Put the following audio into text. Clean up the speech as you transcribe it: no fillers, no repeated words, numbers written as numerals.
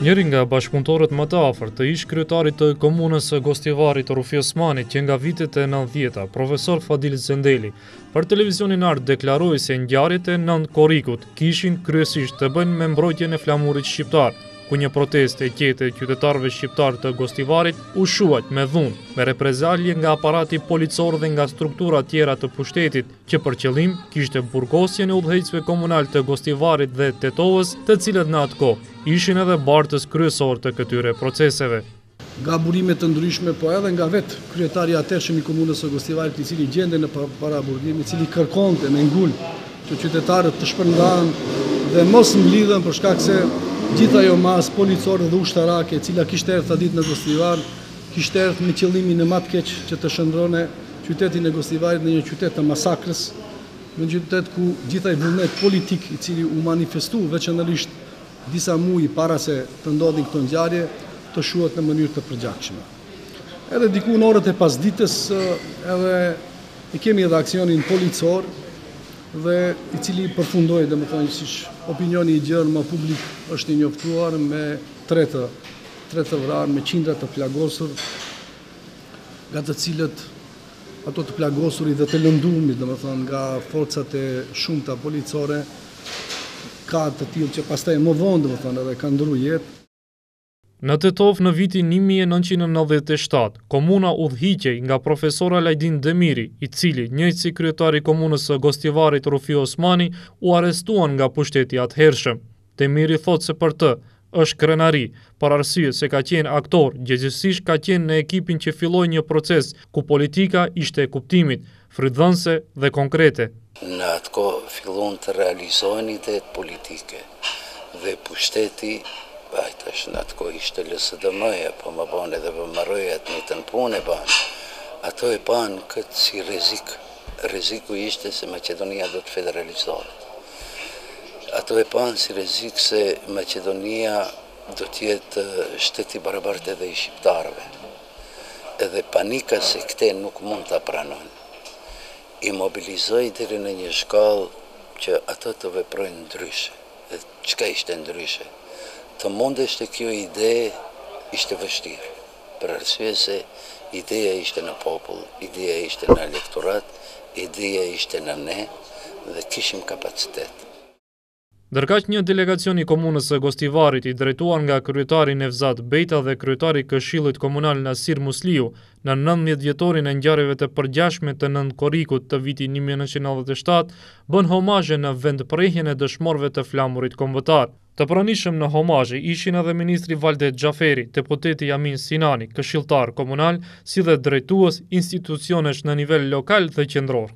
Njëri nga bashkëpunëtorët më të afërt të ish kryetarit të komunës së Gostivarit Rufi Osmani, që nga vitet e 90-ta, profesor Fadil Zendeli, për televizionin Art deklaroi se ngjarjet e 9 korrikut kishin kryesisht të bëjnë me mbrojtjen e flamurit shqiptar, ku një protestë e qetë e qytetarëve shqiptar të Gostivarit u shuaj me dhunë, me reprezalje nga aparati policor dhe nga struktura tjera të pushtetit, që për qëllim kishte burgosjen e udhëheqësve komunal të Gostivarit dhe Tetovës, të cilët në atë kohë ishin edhe bartës kryesor të këtyre proceseve. Nga burime të ndryshme, po edhe nga vetë kryetari atëshëm i komunës së Gostivarit, i cili gjende në paraburgim, i cili kërkonte me ngull që qytetarët të shpërndahen dhe mos mblidhen për shkak se gjitha ajo masë policore dhe ushtarake, e cila kishte erdhur ditë në Gostivar, kishte erdhur me qëllimin e më të keq që të shndronte qytetin e Gostivarit në një qytet të masakrës, në një qytet ku gjitha ai vullnet politik i cili u manifestu veçanërisht disa muaj para se të ndodhin këto ngjarje, të shuhet në mënyrë të përgjakshme. Edhe diku në orët e pasdites edhe e kemi edhe aksionin policor dhe i cili përfundoi, domethënë, siç opinioni i gjerë më publik është i njoftuar me tre të vrarë, me qindra të plagosur, nga të cilët ato të plagosurit dhe të lëndumit, domethënë, nga forcat e shumta policore, ka të tillë që pastaj më vonë, domethënë, edhe kanë ndruar jetë. Në Tetovë në vitin 1997, komuna udhëhiqej nga profesor Alajdin Demiri, i cili, njëjtë si kryetari i komunës së Gostivarit Rufi Osmani, u arrestuan nga pushteti atëhershëm. Demiri thotë se për të është krenari, për arsye se ka qenë aktor, gjithsesi ka qenë në ekipin që filloi një proces ku politika ishte e kuptimit, frydhënëse dhe konkrete. Në atë kohë fillon të realizohen idetë politike dhe pushteti, tash në atë kohë ishte LSDM-ja, po më banë edhe vëmërëja të një të në punë e banë. Ato e banë këtë si rezik. Reziku ishte se Macedonia do të federalizohet. Ato e banë si rezik se Macedonia do t'jetë shteti barabartë edhe i shqiptarëve. Edhe panika se këte nuk mund të pranojnë. I mobilizoi deri në një shkallë që ato të veprojnë ndryshe. Dhe çka ishte ndryshe? Të mundeshte kjo ide ishte vështirë, për arsye se ideja ishte në popull, ideja ishte në elektorat, ideja ishte në ne dhe kishim kapacitet. Ndërkaq një delegacion i komunës së Gostivarit i drejtuar nga kryetari Nevzat Bejta dhe kryetari i Këshillit Komunal Nasir Musliu në 19 vjetorin e ngjarjeve të përgjashme të 9 korrikut të vitit 1997 bën homazhe në vendprehjen e dëshmorëve të flamurit kombëtar. Të pranishëm në homazhe ishin edhe ministri Valdet Xhaferi, deputeti Amin Sinani, këshilltar komunal, si dhe drejtues institucionesh në nivel lokal dhe qendror.